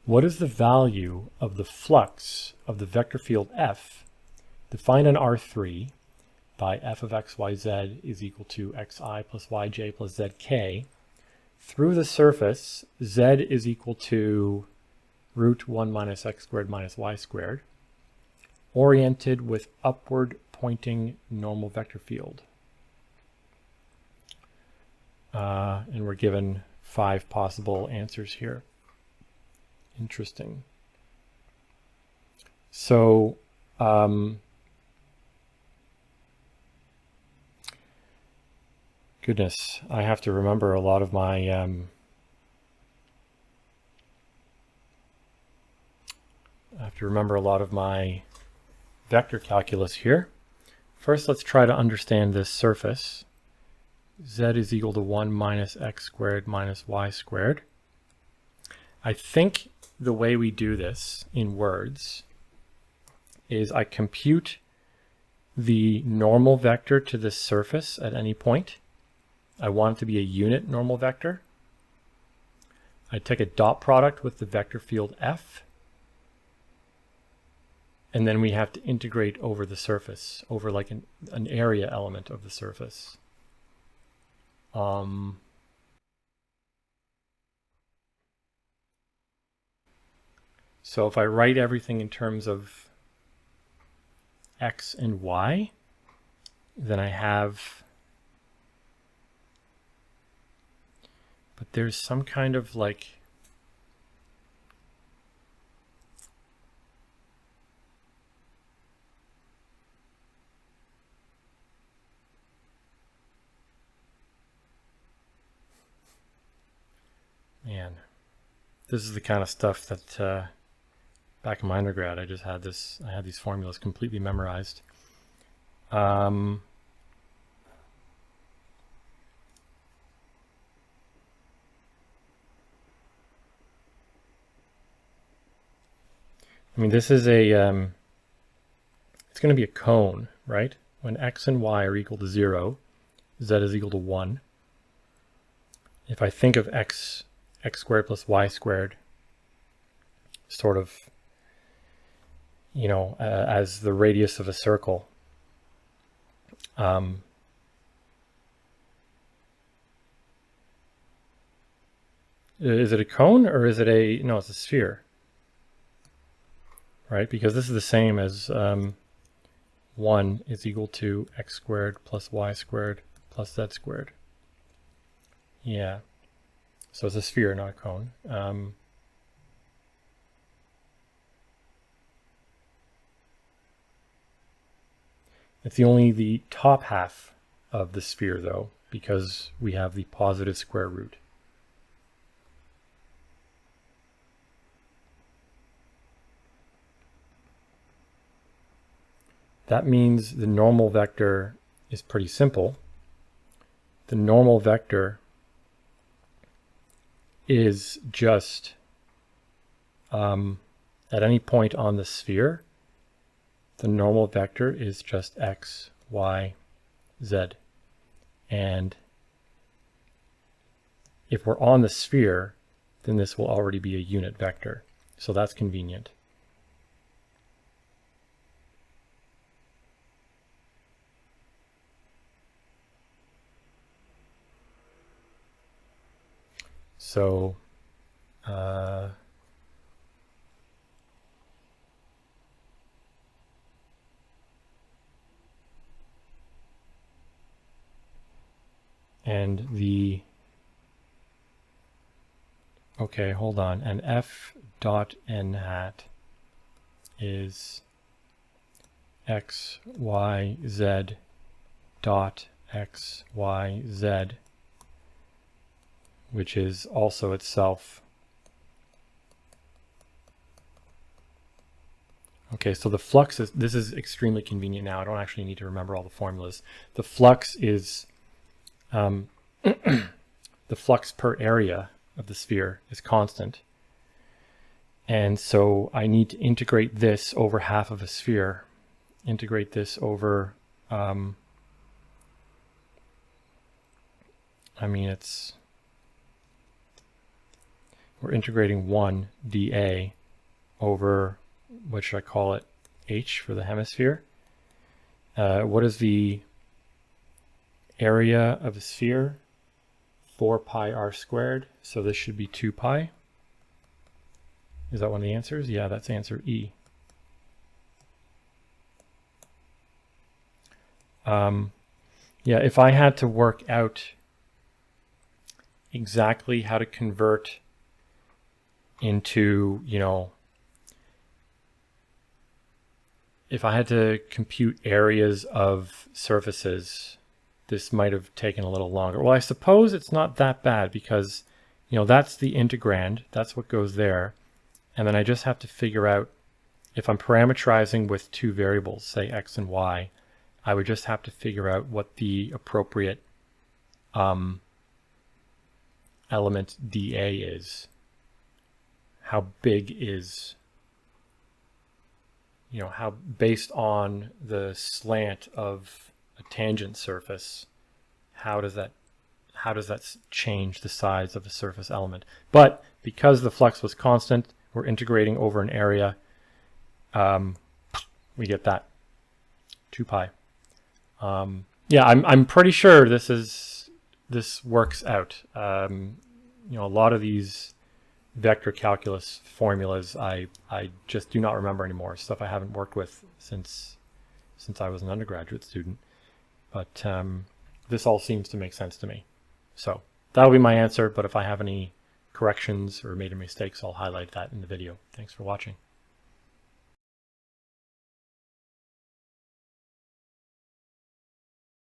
What is the value of the flux of the vector field F defined on R3 by f of x, y, z is equal to xi plus yj plus zk through the surface z is equal to root 1 minus x squared minus y squared, oriented with upward pointing normal vector field? And we're given 5 possible answers here. Interesting. So, goodness, I have to remember a lot of my vector calculus here. First, let's try to understand this surface. Z is equal to 1 minus x squared minus y squared. I think the way we do this in words is I compute the normal vector to this surface at any point. I want it to be a unit normal vector. I take a dot product with the vector field F, and then we have to integrate over the surface, over like an area element of the surface. So if I write everything in terms of x and y, then I have, but there's some kind of like, man, this is the kind of stuff that back in my undergrad, I had these formulas completely memorized. I mean, this is a, it's going to be a cone, right? When x and y are equal to 0, z is equal to 1. If I think of x squared plus y squared sort of, you know, as the radius of a circle, is it a cone or is it a, no, it's a sphere, right? Because this is the same as 1 is equal to x squared plus y squared plus z squared. Yeah, so it's a sphere, not a cone. It's only the top half of the sphere, though, because we have the positive square root. That means the normal vector is pretty simple. The normal vector is just, at any point on the sphere, the normal vector is just x, y, z. And if we're on the sphere, then this will already be a unit vector. So that's convenient. So, and the, okay, hold on, and f dot n hat is x, y, z dot x, y, z, which is also itself. Okay, so the flux is, this is extremely convenient now. I don't actually need to remember all the formulas. The flux is, the flux per area of the sphere is constant. And so I need to integrate this over half of a sphere. Integrate this over, I mean, it's, we're integrating 1 dA over, what should I call it, h for the hemisphere. What is the area of a sphere? 4 pi r squared, so this should be 2 pi. Is that one of the answers? Yeah, that's answer E. Yeah, if I had to work out exactly how to convert into, if I had to compute areas of surfaces, this might have taken a little longer. Well, I suppose it's not that bad because, that's the integrand, that's what goes there. And then I just have to figure out, if I'm parameterizing with two variables, say x and y, I would just have to figure out what the appropriate element dA is. How big is, how, based on the slant of a tangent surface, how does that change the size of a surface element? But because the flux was constant, we're integrating over an area, we get that 2 pi. Yeah, I'm pretty sure this works out. A lot of these vector calculus formulas I just do not remember anymore. Stuff I haven't worked with since I was an undergraduate student. But this all seems to make sense to me. So that'll be my answer, but if I have any corrections or made any mistakes, I'll highlight that in the video. Thanks for watching.